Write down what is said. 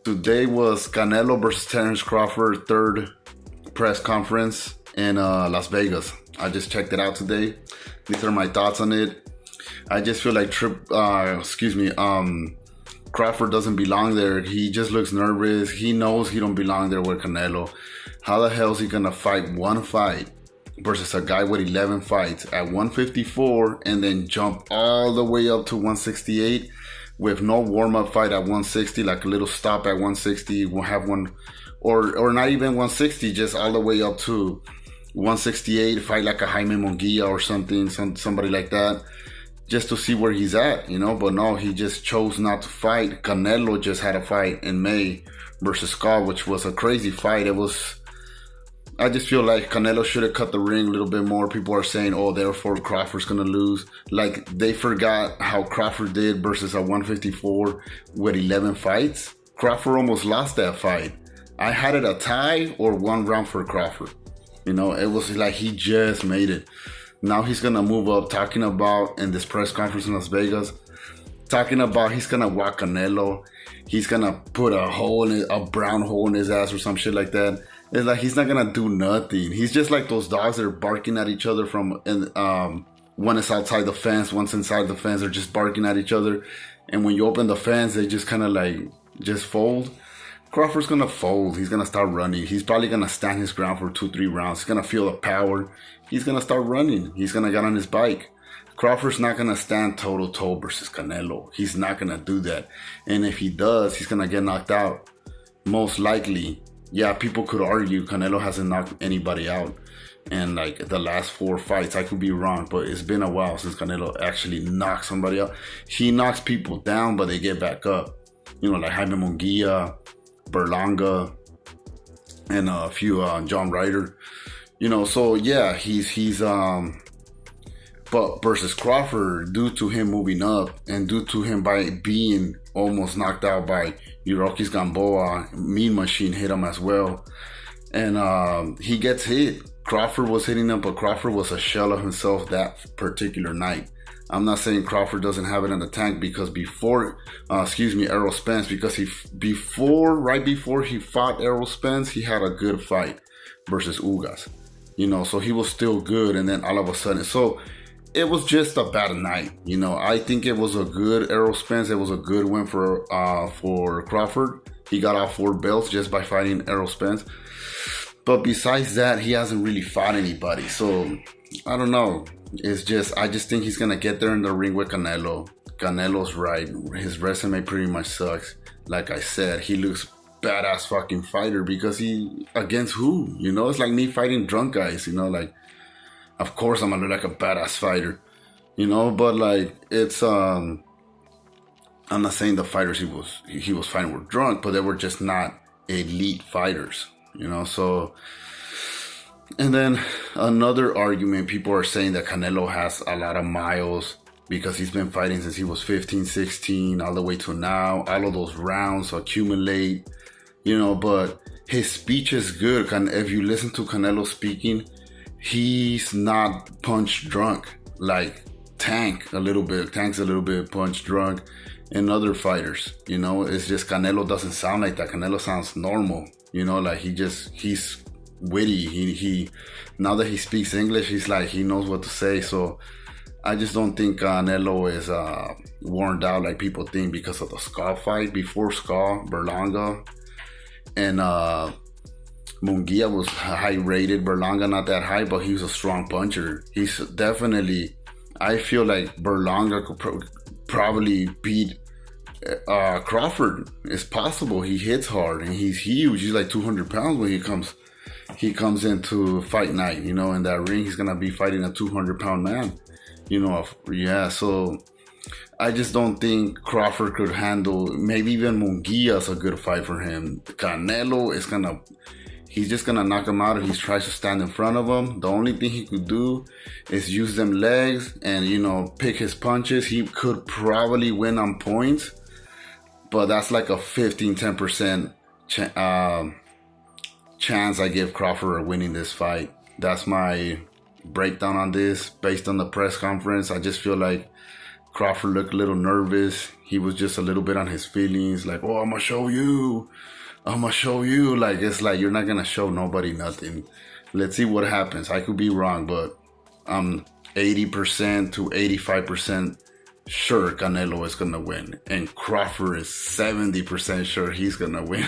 Today was Canelo versus Terence Crawford, third press conference in Las Vegas. I just checked it out today. These are my thoughts on it. I just feel like Crawford doesn't belong there. He just looks nervous. He knows he don't belong there with Canelo. How the hell is he gonna fight one fight versus a guy with 11 fights at 154 and then jump all the way up to 168 with no warm-up fight at 160, like a little stop at 160? We'll have one, or not even 160, just all the way up to 168, fight like a Jaime Munguia or something, somebody like that, just to see where he's at, But no, he just chose not to fight. Canelo just had a fight in May versus Scott, which was a crazy fight. I just feel like Canelo should have cut the ring a little bit more. People are saying, oh, therefore Crawford's going to lose. Like, they forgot how Crawford did versus a 154 with 11 fights. Crawford almost lost that fight. I had it a tie or one round for Crawford. It was like he just made it. Now he's going to move up, talking about in this press conference in Las Vegas, talking about he's going to walk Canelo. He's going to put a brown hole in his ass or some shit like that. It's like he's not gonna do nothing. He's just like those dogs that are barking at each other one is outside the fence, one's inside the fence. They're just barking at each other, and when you open the fence, they just kind of like just fold. Crawford's gonna fold. He's gonna start running. He's probably gonna stand his ground for 2-3 rounds. He's gonna feel the power. He's gonna start running. He's gonna get on his bike. Crawford's not gonna stand toe to toe versus Canelo. He's not gonna do that, and if he does, he's gonna get knocked out, most likely. Yeah, people could argue Canelo hasn't knocked anybody out in like the last 4 fights. I could be wrong, but it's been a while since Canelo actually knocked somebody out. He knocks people down, but they get back up. Like Jaime Munguia, Berlanga, and a few John Ryder. So yeah, he's but versus Crawford, due to him moving up and due to him by being almost knocked out by Yuriorkis Gamboa, Mean Machine hit him as well. And he gets hit. Crawford was hitting him, but Crawford was a shell of himself that particular night. I'm not saying Crawford doesn't have it in the tank, because Errol Spence, because right before he fought Errol Spence, he had a good fight versus Ugas. So he was still good, and then all of a sudden, so it was just a bad night. I think it was a good Errol Spence. It was a good win for Crawford. He got off 4 belts just by fighting Errol Spence. But besides that, he hasn't really fought anybody. So I don't know. I just think he's gonna get there in the ring with Canelo. Canelo's right. His resume pretty much sucks. Like I said, he looks badass fucking fighter, because he against who? It's like me fighting drunk guys. Like, of course I'm gonna look like a badass fighter, but like it's I'm not saying the fighters he was fighting were drunk, but they were just not elite fighters, so. And then another argument, people are saying that Canelo has a lot of miles because he's been fighting since he was 15, 16, all the way to now. All of those rounds accumulate, but his speech is good. If you listen to Canelo speaking, he's not punch drunk like Tank's a little bit punch drunk and other fighters. It's just Canelo doesn't sound like that. Canelo sounds normal. Like he's witty. He now that he speaks English, he's like he knows what to say. So I just don't think Canelo is worn out like people think because of the Ska fight. Before Ska, Berlanga and Munguia was high rated. Berlanga not that high, but he was a strong puncher. He's definitely, I feel like Berlanga could probably beat Crawford. It's possible. He hits hard and he's huge. He's like 200 pounds when he comes into fight night. In that ring, he's gonna be fighting a 200-pound man. So I just don't think Crawford could handle. Maybe even Munguia's a good fight for him. Canelo is he's just gonna knock him out if he tries to stand in front of him. The only thing he could do is use them legs and pick his punches. He could probably win on points, but that's like a 15-10% chance I give Crawford of winning this fight. That's my breakdown on this based on the press conference. I just feel like Crawford looked a little nervous. He was just a little bit on his feelings, like, oh, I'm gonna show you. I'm gonna show you. Like, it's like, you're not gonna show nobody nothing. Let's see what happens. I could be wrong, but I'm 80% to 85% sure Canelo is gonna win. And Crawford is 70% sure he's gonna win.